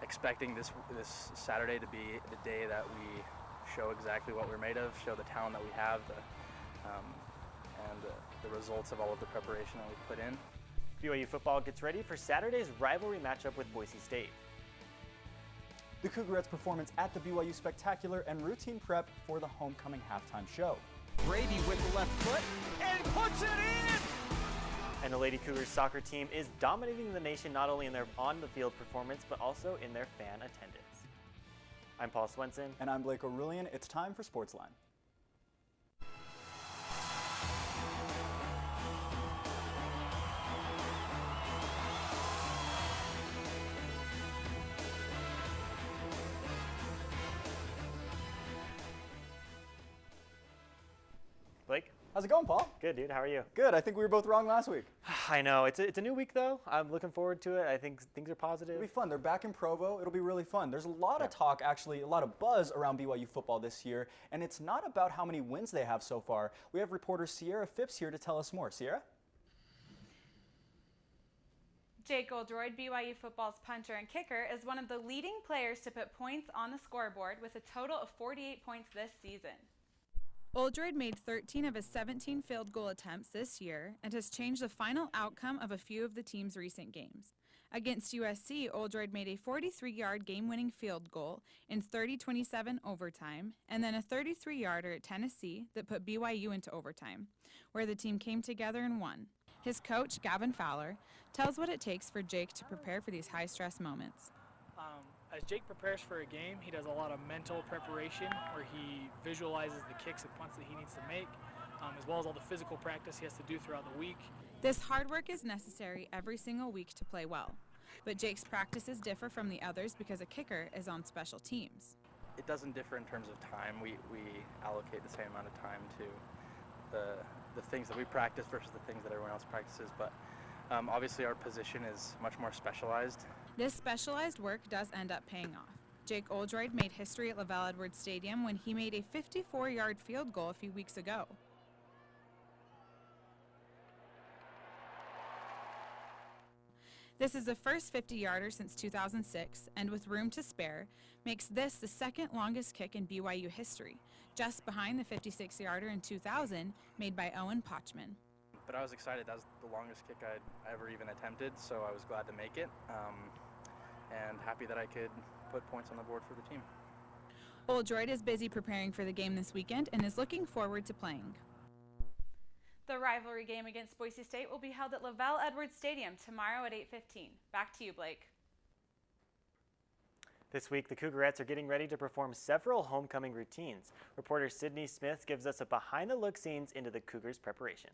expecting this Saturday to be the day that we show exactly what we're made of, show the talent that we have, and the results of all of the preparation that we've put in. BYU football gets ready for Saturday's rivalry matchup with Boise State. The Cougarettes' performance at the BYU Spectacular and routine prep for the homecoming halftime show. Brady with the left foot and puts it in! And the Lady Cougars soccer team is dominating the nation not only in their on-the-field performance, but also in their fan attendance. I'm Paul Swenson. And I'm Blake O'Rulian. It's time for Sportsline. Blake? How's it going, Paul? Good, dude. How are you? Good. I think we were both wrong last week. I know. It's a new week, though. I'm looking forward to it. I think things are positive. It'll be fun. They're back in Provo. It'll be really fun. There's a lot of talk, actually, a lot of buzz around BYU football this year, and it's not about how many wins they have so far. We have reporter Sierra Phipps here to tell us more. Sierra? Jake Oldroyd, BYU football's punter and kicker, is one of the leading players to put points on the scoreboard with a total of 48 points this season. Oldroyd made 13 of his 17 field goal attempts this year and has changed the final outcome of a few of the team's recent games. Against USC, Oldroyd made a 43-yard game-winning field goal in 30-27 overtime, and then a 33-yarder at Tennessee that put BYU into overtime, where the team came together and won. His coach, Gavin Fowler, tells what it takes for Jake to prepare for these high-stress moments. As Jake prepares for a game, he does a lot of mental preparation where he visualizes the kicks and punts that he needs to make, as well as all the physical practice he has to do throughout the week. This hard work is necessary every single week to play well, but Jake's practices differ from the others because a kicker is on special teams. It doesn't differ in terms of time. We allocate the same amount of time to the things that we practice versus the things that everyone else practices, but obviously our position is much more specialized. This specialized work does end up paying off. Jake Oldroyd made history at Lavelle Edwards Stadium when he made a 54-yard field goal a few weeks ago. This is the first 50-yarder since 2006, and with room to spare, makes this the second longest kick in BYU history, just behind the 56-yarder in 2000 made by Owen Pochman. But I was excited. That was the longest kick I'd ever even attempted, so I was glad to make it, and happy that I could put points on the board for the team. Oldroyd is busy preparing for the game this weekend and is looking forward to playing. The rivalry game against Boise State will be held at Lavelle Edwards Stadium tomorrow at 8:15. Back to you, Blake. This week, the Cougarettes are getting ready to perform several homecoming routines. Reporter Sydney Smith gives us a behind-the-look scenes into the Cougars' preparation.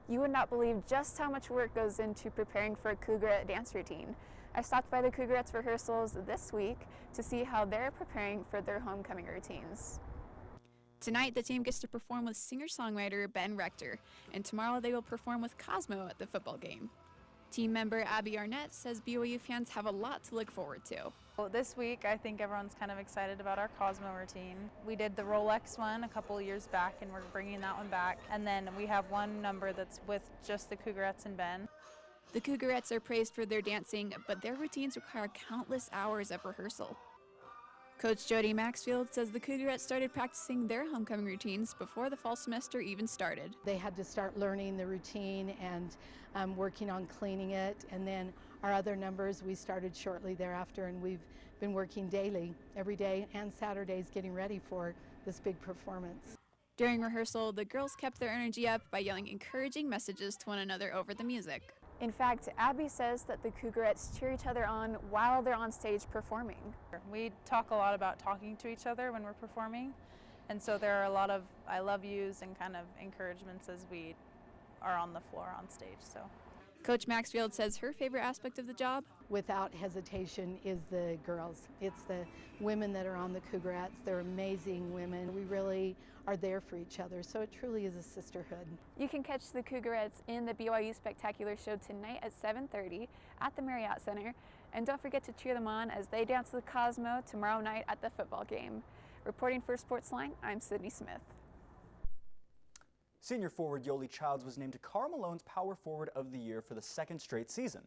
You would not believe just how much work goes into preparing for a Cougarette dance routine. I stopped by the Cougarettes rehearsals this week to see how they're preparing for their homecoming routines. Tonight, the team gets to perform with singer-songwriter Ben Rector, and tomorrow they will perform with Cosmo at the football game. Team member Abby Arnett says BYU fans have a lot to look forward to. Well, this week, I think everyone's kind of excited about our Cosmo routine. We did the Rolex one a couple years back, and we're bringing that one back. And then we have one number that's with just the Cougarettes and Ben. The Cougarettes are praised for their dancing, but their routines require countless hours of rehearsal. Coach Jody Maxfield says the Cougarettes started practicing their homecoming routines before the fall semester even started. They had to start learning the routine and working on cleaning it, and then our other numbers we started shortly thereafter, and we've been working daily, every day and Saturdays, getting ready for this big performance. During rehearsal, the girls kept their energy up by yelling encouraging messages to one another over the music. In fact, Abby says that the Cougarettes cheer each other on while they're on stage performing. We talk a lot about talking to each other when we're performing, and so there are a lot of I love yous and kind of encouragements as we are on the floor on stage. So, Coach Maxfield says her favorite aspect of the job? Without hesitation is the girls. It's the women that are on the Cougarettes. They're amazing women. We really are there for each other, so it truly is a sisterhood. You can catch the Cougarettes in the BYU Spectacular show tonight at 7:30 at the Marriott Center. And don't forget to cheer them on as they dance the Cosmo tomorrow night at the football game. Reporting for Sportsline, I'm Sydney Smith. Senior forward Yoli Childs was named Karl Malone's Power Forward of the Year for the second straight season.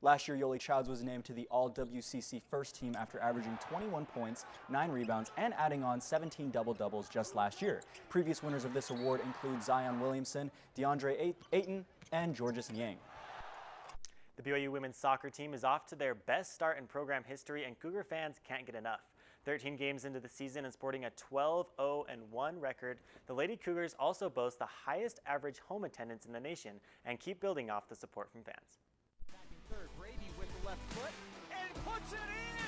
Last year, Yoli Childs was named to the All-WCC first team after averaging 21 points, 9 rebounds, and adding on 17 double-doubles just last year. Previous winners of this award include Zion Williamson, DeAndre Ayton, and Georges Niang. The BYU women's soccer team is off to their best start in program history, and Cougar fans can't get enough. 13 games into the season and sporting a 12-0-1 record, the Lady Cougars also boast the highest average home attendance in the nation and keep building off the support from fans. Third, Brady with the left foot and puts it in!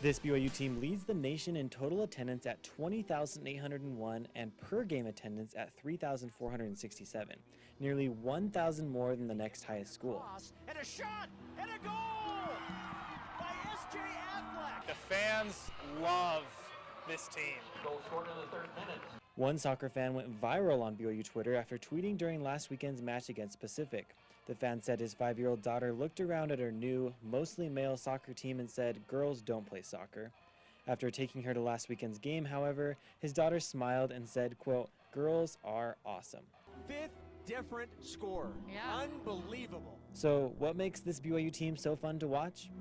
This BYU team leads the nation in total attendance at 20,801 and per game attendance at 3,467, nearly 1,000 more than the next highest school. And a shot and a goal by S.J. Affleck. The fans love this team. Goal scored in the 3rd minute. One soccer fan went viral on BYU Twitter after tweeting during last weekend's match against Pacific. The fan said his 5-year-old daughter looked around at her new, mostly male soccer team and said, "Girls don't play soccer." After taking her to last weekend's game, however, his daughter smiled and said, quote, "Girls are awesome." 5th different scorer. Yeah. Unbelievable. So what makes this BYU team so fun to watch?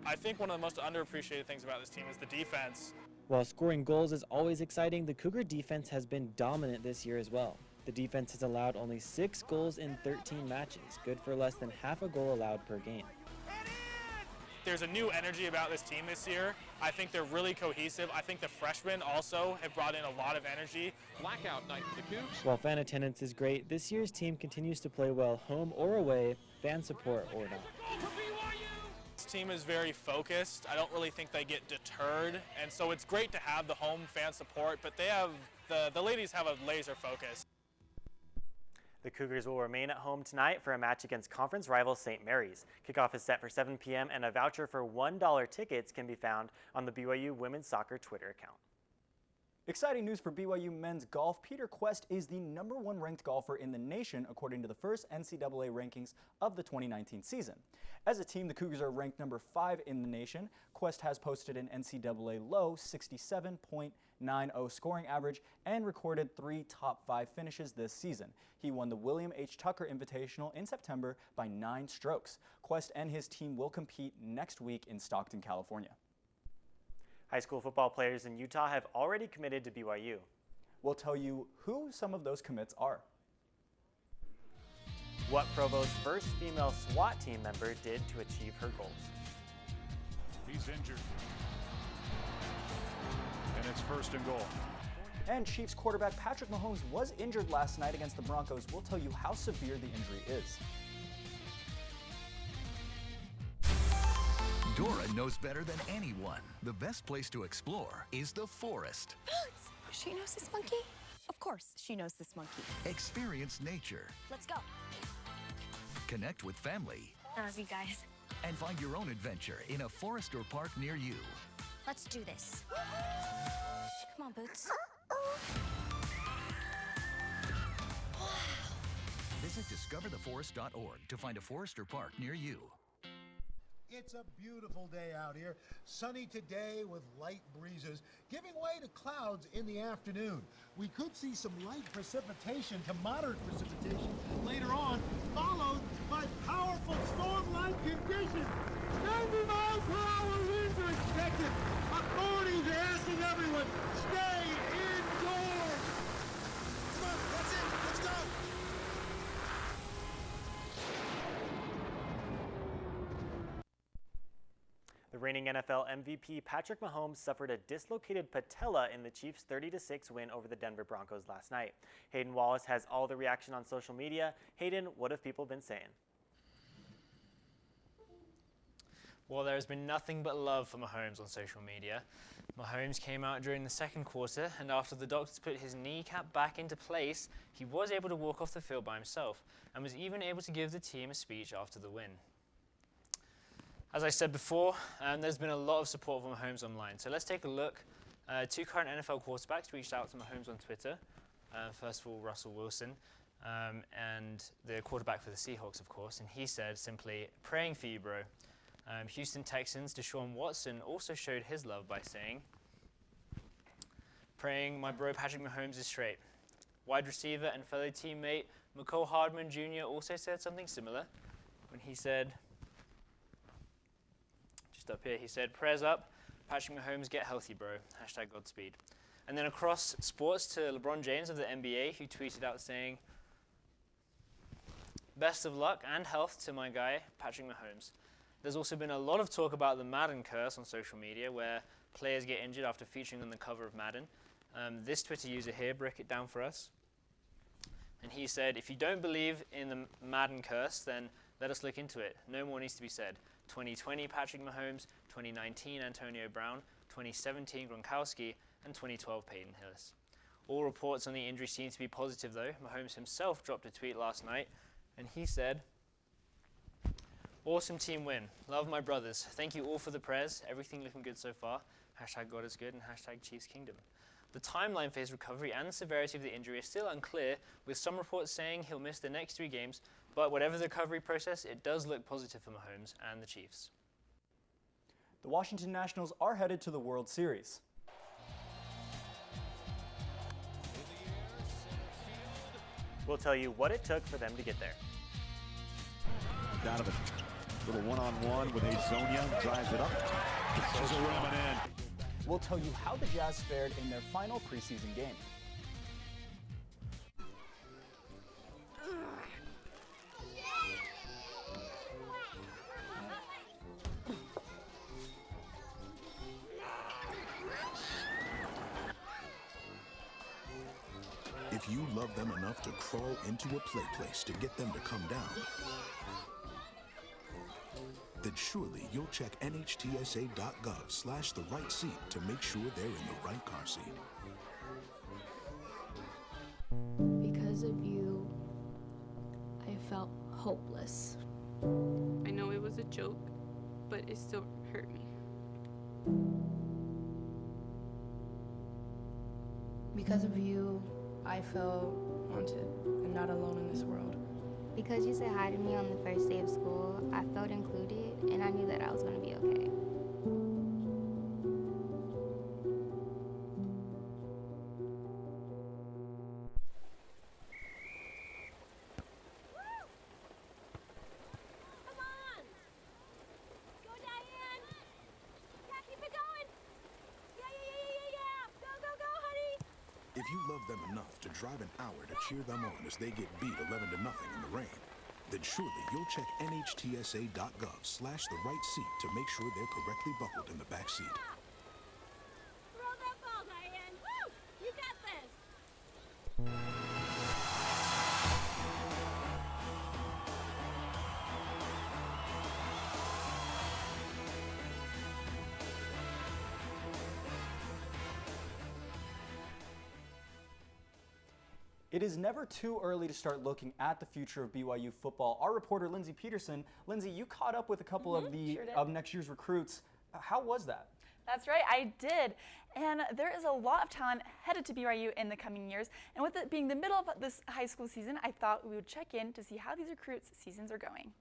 I think one of the most underappreciated things about this team is the defense. While scoring goals is always exciting, the Cougar defense has been dominant this year as well. The defense has allowed only 6 goals in 13 matches, good for less than half a goal allowed per game. There's a new energy about this team this year. I think they're really cohesive. I think the freshmen also have brought in a lot of energy. Blackout night for the Cougs. While fan attendance is great, this year's team continues to play well home or away, fan support or not. This team is very focused. I don't really think they get deterred, and so it's great to have the home fan support, but they have the ladies have a laser focus. The Cougars will remain at home tonight for a match against conference rival St. Mary's. Kickoff is set for 7 p.m. and a voucher for $1 tickets can be found on the BYU Women's Soccer Twitter account. Exciting news for BYU men's golf. Peter Quest is the #1 ranked golfer in the nation according to the first NCAA rankings of the 2019 season. As a team, the Cougars are ranked number 5 in the nation. Quest has posted an NCAA low 67.90 scoring average and recorded 3 top 5 finishes this season. He won the William H. Tucker Invitational in September by 9 strokes. Quest and his team will compete next week in Stockton, California. High school football players in Utah have already committed to BYU. We'll tell you who some of those commits are. What Provo's first female SWAT team member did to achieve her goals. He's injured. And it's 1st and goal. And Chiefs quarterback Patrick Mahomes was injured last night against the Broncos. We'll tell you how severe the injury is. Dora knows better than anyone. The best place to explore is the forest. She knows this monkey? Of course, she knows this monkey. Experience nature. Let's go. Connect with family. I love you guys. And find your own adventure in a forest or park near you. Let's do this. Come on, Boots. Visit discovertheforest.org to find a forest or park near you. It's a beautiful day out here. Sunny today with light breezes, giving way to clouds in the afternoon. We could see some light precipitation to moderate precipitation later on, followed by powerful storm-like conditions. 90 miles per hour winds are expected. Authorities are asking everyone, stay indoors. Come on, that's it. Let's go. The reigning NFL MVP Patrick Mahomes suffered a dislocated patella in the Chiefs' 30-6 win over the Denver Broncos last night. Hayden Wallace has all the reaction on social media. Hayden, what have people been saying? Well, there's been nothing but love for Mahomes on social media. Mahomes came out during the 2nd quarter, and after the doctors put his kneecap back into place, he was able to walk off the field by himself, and was even able to give the team a speech after the win. As I said before, there's been a lot of support for Mahomes online. So let's take a look. 2 current NFL quarterbacks reached out to Mahomes on Twitter. First of all, Russell Wilson, and the quarterback for the Seahawks, of course. And he said simply, "Praying for you, bro." Houston Texans' Deshaun Watson also showed his love by saying, "Praying my bro Patrick Mahomes is straight." Wide receiver and fellow teammate Mecole Hardman Jr. also said something similar when he said, post up here. He said, "Prayers up, Patrick Mahomes, get healthy, bro. Hashtag Godspeed." And then across sports to LeBron James of the NBA, who tweeted out saying, "Best of luck and health to my guy, Patrick Mahomes." There's also been a lot of talk about the Madden curse on social media, where players get injured after featuring on the cover of Madden. This Twitter user here broke it down for us. And he said, "If you don't believe in the Madden curse, then let us look into it. No more needs to be said. 2020 Patrick Mahomes, 2019 Antonio Brown, 2017 Gronkowski, and 2012 Peyton Hillis." All reports on the injury seem to be positive though. Mahomes himself dropped a tweet last night, and he said, "Awesome team win. Love my brothers. Thank you all for the prayers. Everything looking good so far. Hashtag God is good and hashtag Chiefs Kingdom." The timeline for his recovery and the severity of the injury is still unclear, with some reports saying he'll miss the next 3 games, but whatever the recovery process, it does look positive for Mahomes and the Chiefs. The Washington Nationals are headed to the World Series. We'll tell you what it took for them to get there. Donovan, little one-on-one with Hazonia, drives it up, throws a rim and in. We'll tell you how the Jazz fared in their final preseason game. If you love them enough to crawl into a play place to get them to come down, then surely you'll check nhtsa.gov/the right seat to make sure they're in the right car seat. Because of you, I felt hopeless. I know it was a joke, but it still hurt me. Because of you, I felt wanted and not alone in this world. Because you said hi to me on the first day of school, I felt included and I knew that I was going to be okay. If you love them enough to drive an hour to cheer them on as they get beat 11-0 in the rain, then surely you'll check nhtsa.gov/the right seat to make sure they're correctly buckled in the back seat. Throw that ball, Diane. Woo! You got this. It is never too early to start looking at the future of BYU football. Our reporter, Lindsay Peterson. Lindsay, you caught up with a couple of next year's recruits. How was that? That's right, I did. And there is a lot of talent headed to BYU in the coming years. And with it being the middle of this high school season, I thought we would check in to see how these recruits' seasons are going.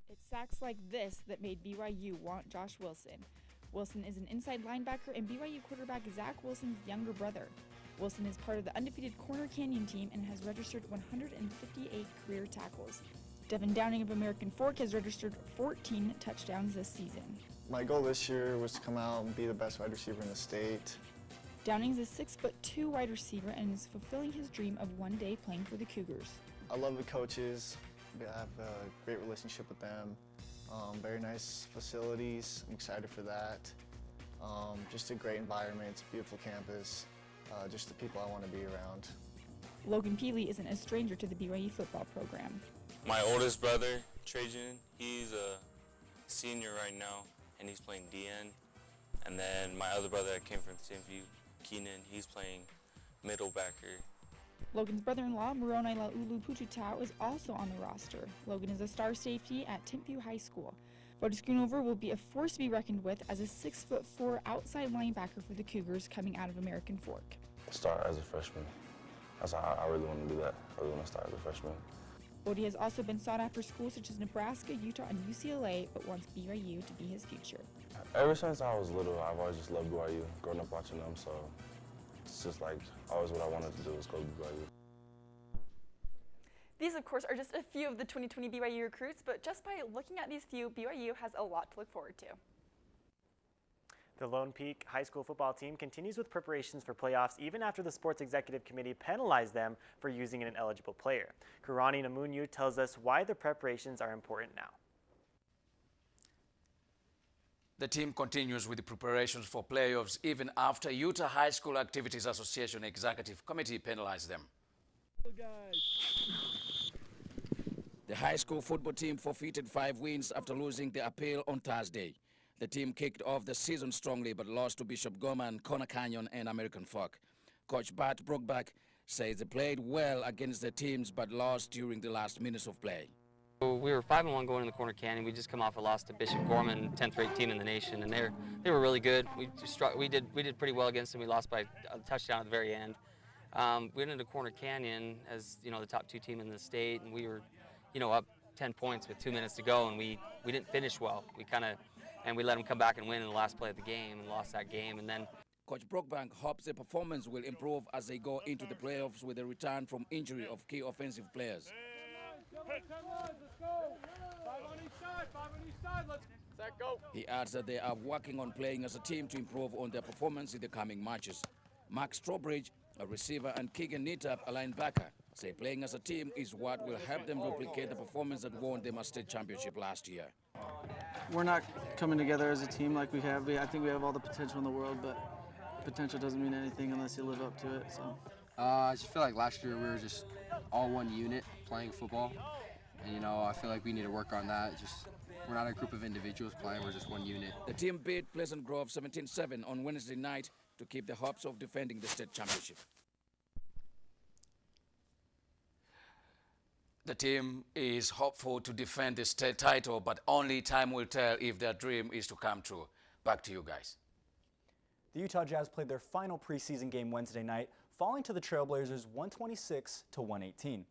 It's sacks like this that made BYU want Josh Wilson. Wilson is an inside linebacker and BYU quarterback Zach Wilson's younger brother. Wilson is part of the undefeated Corner Canyon team and has registered 158 career tackles. Devin Downing of American Fork has registered 14 touchdowns this season. My goal this year was to come out and be the best wide receiver in the state. Downing is a 6'2" wide receiver and is fulfilling his dream of one day playing for the Cougars. I love the coaches. I have a great relationship with them. Very nice facilities. I'm excited for that. Just a great environment. It's a beautiful campus. Just the people I want to be around. Logan Peely isn't a stranger to the BYU football program. My oldest brother, Trajan, he's a senior right now, and he's playing DN. And then my other brother that came from Timpview, Keenan, he's playing middle backer. Logan's brother-in-law, Moroni Laulu Pututau, is also on the roster. Logan is a star safety at Timpview High School. Bodie Schoonover will be a force to be reckoned with as a 6'4" outside linebacker for the Cougars coming out of American Fork. Start as a freshman. That's how I really want to do that. I really want to start as a freshman. Bodie has also been sought after schools such as Nebraska, Utah, and UCLA, but wants BYU to be his future. Ever since I was little, I've always just loved BYU, growing up watching them, so it's just like always what I wanted to do was go to BYU. These, of course, are just a few of the 2020 BYU recruits, but just by looking at these few, BYU has a lot to look forward to. The Lone Peak High School football team continues with preparations for playoffs even after the Sports Executive Committee penalized them for using an ineligible player. Karani Namunyu tells us why the preparations are important now. The team continues with the preparations for playoffs even after Utah High School Activities Association Executive Committee penalized them. The high school football team forfeited 5 wins after losing the appeal on Thursday. The team kicked off the season strongly but lost to Bishop Gorman, Corner Canyon, and American Fork. Coach Bart Brookback says they played well against the teams but lost during the last minutes of play. We were 5-1 going in the Corner Canyon. We just come off a loss to Bishop Gorman, 10th-ranked team in the nation, and they were really good. We did pretty well against them. We lost by a touchdown at the very end. We went into Corner Canyon as the top 2 team in the state, and we were up 10 points with 2 minutes to go, and we didn't finish well. And we let them come back and win in the last play of the game and lost that game. And then Coach Brookbank hopes the performance will improve as they go into the playoffs with a return from injury of key offensive players. He adds that they are working on playing as a team to improve on their performance in the coming matches. Mark Strawbridge, a receiver, and Keegan Nitap, a linebacker, say playing as a team is what will help them replicate the performance that won them a state championship last year. We're not coming together as a team like we have. I think we have all the potential in the world, but potential doesn't mean anything unless you live up to it. So I just feel like last year we were just all one unit playing football, and I feel like we need to work on that. We're not a group of individuals playing, we're just one unit. The team beat Pleasant Grove 17-7 on Wednesday night to keep the hopes of defending the state championship. The team is hopeful to defend the state title, but only time will tell if their dream is to come true. Back to you guys. The Utah Jazz played their final preseason game Wednesday night, falling to the Trailblazers 126-118.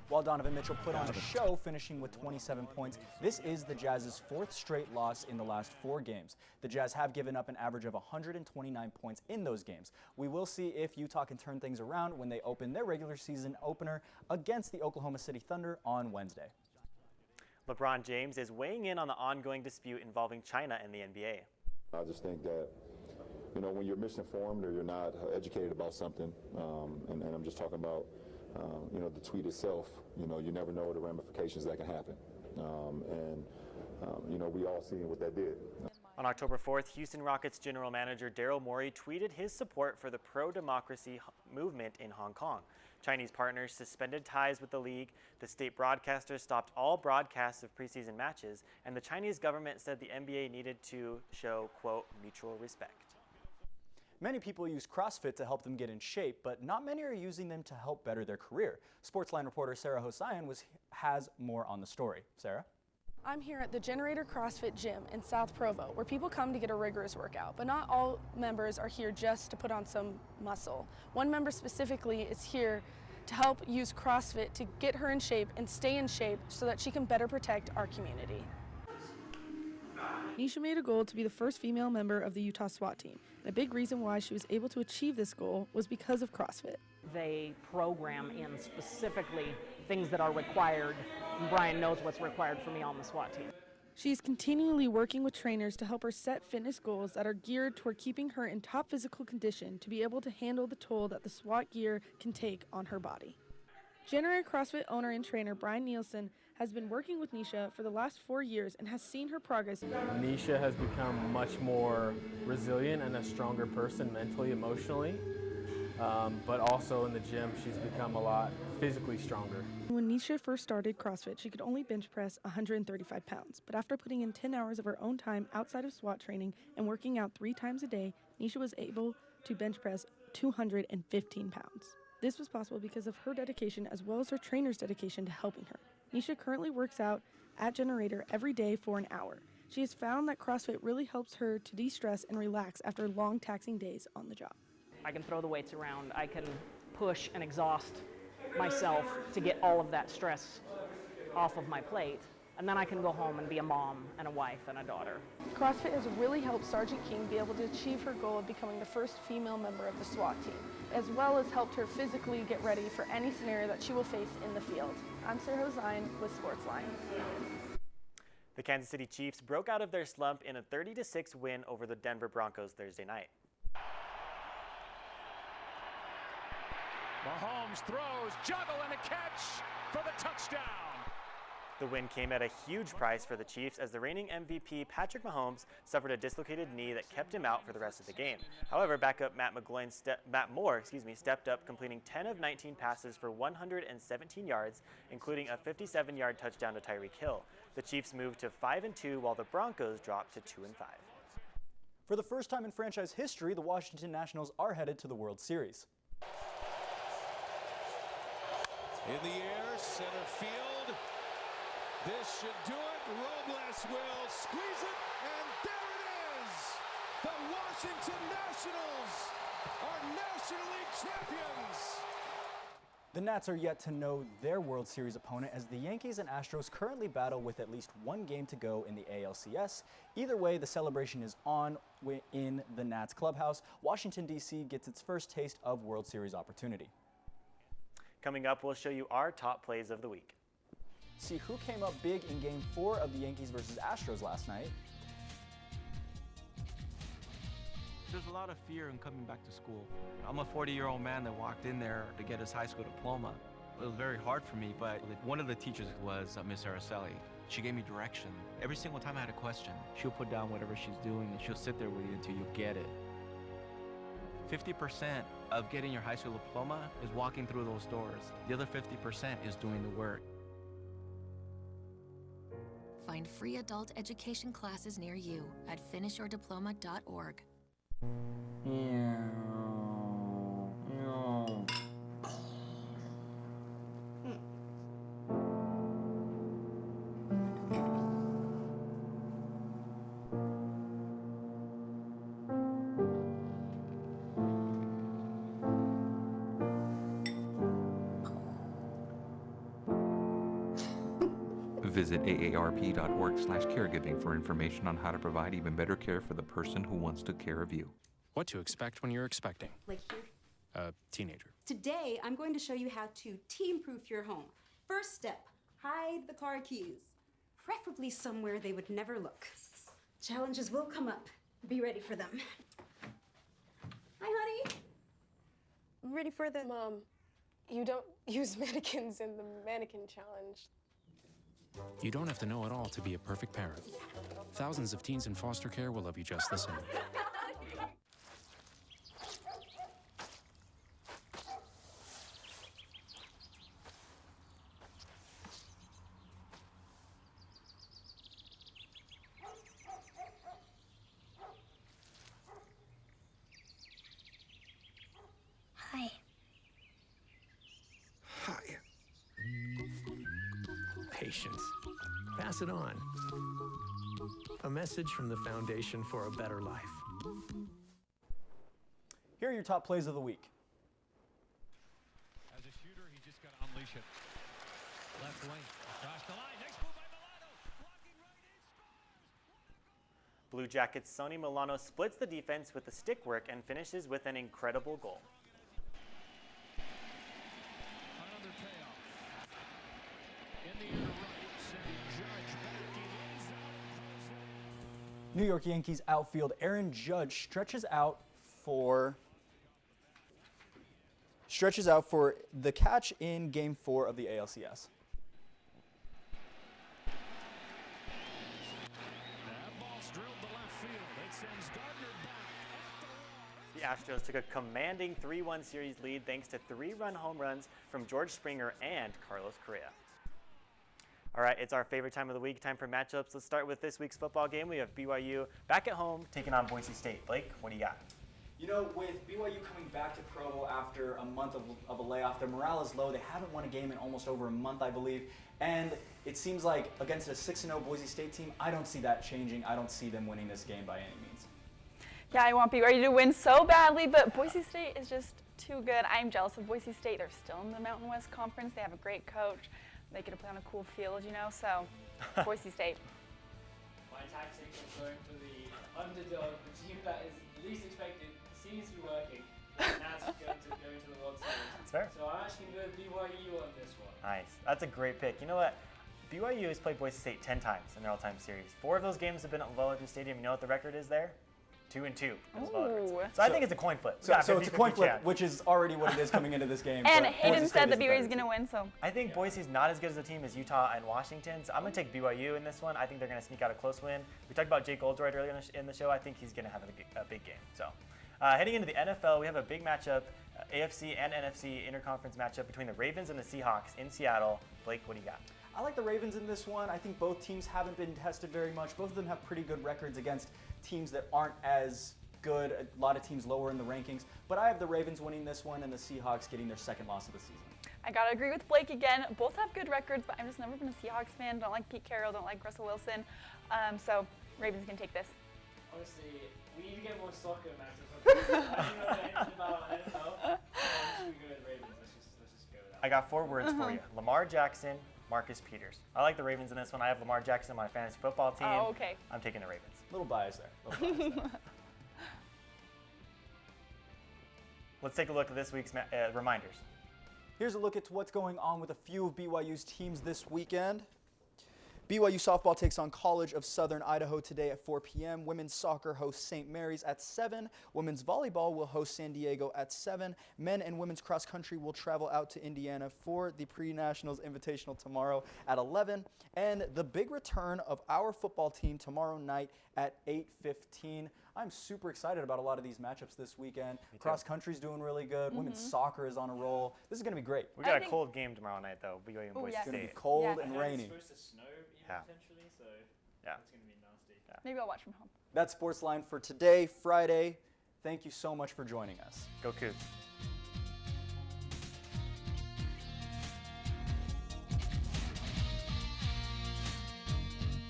While Donovan Mitchell put on a show, finishing with 27 points, this is the Jazz's 4th straight loss in the last 4 games. The Jazz have given up an average of 129 points in those games. We will see if Utah can turn things around when they open their regular season opener against the Oklahoma City Thunder on Wednesday. LeBron James is weighing in on the ongoing dispute involving China and the NBA. I just think that, when you're misinformed or you're not educated about something, and I'm just talking about the tweet itself, you never know the ramifications that can happen. We all seen what that did. On October 4th, Houston Rockets general manager Daryl Morey tweeted his support for the pro-democracy movement in Hong Kong. Chinese partners suspended ties with the league, the state broadcasters stopped all broadcasts of preseason matches, and the Chinese government said the NBA needed to show, quote, mutual respect. Many people use CrossFit to help them get in shape, but not many are using them to help better their career. Sportsline reporter Sarah Hossain has more on the story. Sarah? I'm here at the Generator CrossFit Gym in South Provo, where people come to get a rigorous workout, but not all members are here just to put on some muscle. One member specifically is here to help use CrossFit to get her in shape and stay in shape so that she can better protect our community. Nisha made a goal to be the first female member of the Utah SWAT team. And a big reason why she was able to achieve this goal was because of CrossFit. They program in specifically things that are required, and Brian knows what's required for me on the SWAT team. She is continually working with trainers to help her set fitness goals that are geared toward keeping her in top physical condition to be able to handle the toll that the SWAT gear can take on her body. Generator CrossFit owner and trainer Brian Nielsen has been working with Nisha for the last 4 years and has seen her progress. Nisha has become much more resilient and a stronger person mentally, emotionally, but also in the gym she's become a lot physically stronger. When Nisha first started CrossFit, she could only bench press 135 pounds, but after putting in 10 hours of her own time outside of SWAT training and working out 3 times a day, Nisha was able to bench press 215 pounds. This was possible because of her dedication as well as her trainer's dedication to helping her. Nisha currently works out at Generator every day for an hour. She has found that CrossFit really helps her to de-stress and relax after long taxing days on the job. I can throw the weights around, I can push and exhaust myself to get all of that stress off of my plate, and then I can go home and be a mom and a wife and a daughter. CrossFit has really helped Sergeant King be able to achieve her goal of becoming the first female member of the SWAT team, as well as helped her physically get ready for any scenario that she will face in the field. I'm Sarah Hossain with Sportsline. The Kansas City Chiefs broke out of their slump in a 30-6 win over the Denver Broncos Thursday night. Mahomes throws, juggle, and a catch for the touchdown. The win came at a huge price for the Chiefs as the reigning MVP Patrick Mahomes suffered a dislocated knee that kept him out for the rest of the game. However, backup Matt Moore stepped up, completing 10 of 19 passes for 117 yards, including a 57-yard touchdown to Tyreek Hill. The Chiefs moved to 5-2, while the Broncos dropped to 2-5. For the first time in franchise history, the Washington Nationals are headed to the World Series. In the air, center field. This should do it. Robles will squeeze it, and there it is! The Washington Nationals are National League champions! The Nats are yet to know their World Series opponent as the Yankees and Astros currently battle with at least one game to go in the ALCS. Either way, the celebration is on in the Nats clubhouse. Washington, D.C. gets its first taste of World Series opportunity. Coming up, we'll show you our top plays of the week. See who came up big in Game 4 of the Yankees versus Astros last night. There's a lot of fear in coming back to school. I'm a 40-year-old man that walked in there to get his high school diploma. It was very hard for me, but one of the teachers was Miss Araceli. She gave me direction. Every single time I had a question, she'll put down whatever she's doing and she'll sit there with you until you get it. 50% of getting your high school diploma is walking through those doors. The other 50% is doing the work. Find free adult education classes near you at finishyourdiploma.org. Visit aarp.org/caregiving for information on how to provide even better care for the person who wants to care of you. What to expect when you're expecting. Like here? A teenager. Today, I'm going to show you how to teen-proof your home. First step, hide the car keys. Preferably somewhere they would never look. Challenges will come up. Be ready for them. Hi, honey. I'm ready for the... Mom, you don't use mannequins in the mannequin challenge. You don't have to know it all to be a perfect parent. Thousands of teens in foster care will love you just the same. Hi. Hi. Patience. Pass it on. A message from the Foundation for a Better Life. Here are your top plays of the week. As a shooter, he just got to unleash it. Left wing, across the line. Next move by Milano. Blocking right in, scores. Blue Jackets' Sonny Milano splits the defense with the stick work and finishes with an incredible goal. Another payoff. In the air right, sending Judge back. He is out. New York Yankees outfield Aaron Judge stretches out for the catch in Game 4 of the ALCS. That ball's drilled to left field. It sends Gardner back. The Astros took a commanding 3-1 series lead thanks to 3-run home runs from George Springer and Carlos Correa. All right, it's our favorite time of the week, time for matchups. Let's start with this week's football game. We have BYU back at home taking on Boise State. Blake, what do you got? You know, with BYU coming back to Provo after a month of a layoff, their morale is low. They haven't won a game in almost over a month, I believe. And it seems like against a 6-0 Boise State team, I don't see that changing. I don't see them winning this game by any means. Yeah, I want BYU to win so badly, but Boise State is just too good. I'm jealous of Boise State. They're still in the Mountain West Conference. They have a great coach. They get to play on a cool field, you know, so Boise State. My tactic is going for the underdog, the team that is least expected, seems to be working, and that's going to the World Series. That's fair. So I'm actually going to go with BYU on this one. Nice. That's a great pick. You know what? BYU has played Boise State 10 times in their all-time series. 4 of those games have been at Well-Edwards Stadium. You know what the record is there? 2-2. So I think it's a coin flip. So it's a coin flip, which is already what it is coming into this game. And Hayden said that BYU is going to win, so. I think Boise's not as good as a team as Utah and Washington, so I'm going to take BYU in this one. I think they're going to sneak out a close win. We talked about Jake Oldroyd earlier in the show. I think he's going to have a big game. So heading into the NFL, we have a big matchup, AFC and NFC interconference matchup between the Ravens and the Seahawks in Seattle. Blake, what do you got? I like the Ravens in this one. I think both teams haven't been tested very much. Both of them have pretty good records against teams that aren't as good. A lot of teams lower in the rankings. But I have the Ravens winning this one and the Seahawks getting their second loss of the season. I got to agree with Blake again. Both have good records, but I've just never been a Seahawks fan. Don't like Pete Carroll, don't like Russell Wilson. So Ravens can take this. Honestly, we need to get more soccer matches. I don't know anything about NFL. Should we go with Ravens? Let's just go with that. I got 4 words for you. Lamar Jackson, Marcus Peters. I like the Ravens in this one. I have Lamar Jackson on my fantasy football team. Oh, okay. I'm taking the Ravens. Little bias there. Let's take a look at this week's reminders. Here's a look at what's going on with a few of BYU's teams this weekend. BYU softball takes on College of Southern Idaho today at 4 p.m. Women's soccer hosts St. Mary's at 7. Women's volleyball will host San Diego at 7. Men and women's cross country will travel out to Indiana for the Pre-Nationals Invitational tomorrow at 11. And the big return of our football team tomorrow night at 8:15. I'm super excited about a lot of these matchups this weekend. Cross country's doing really good. Women's soccer is on a roll. This is going to be great. We got a cold game tomorrow night, though. BYU and Boise State. It's going to be cold and rainy. It's supposed to snow potentially, so it's going to be nasty. Maybe I'll watch from home. That's Sportsline for today, Friday. Thank you so much for joining us. Go Cougs.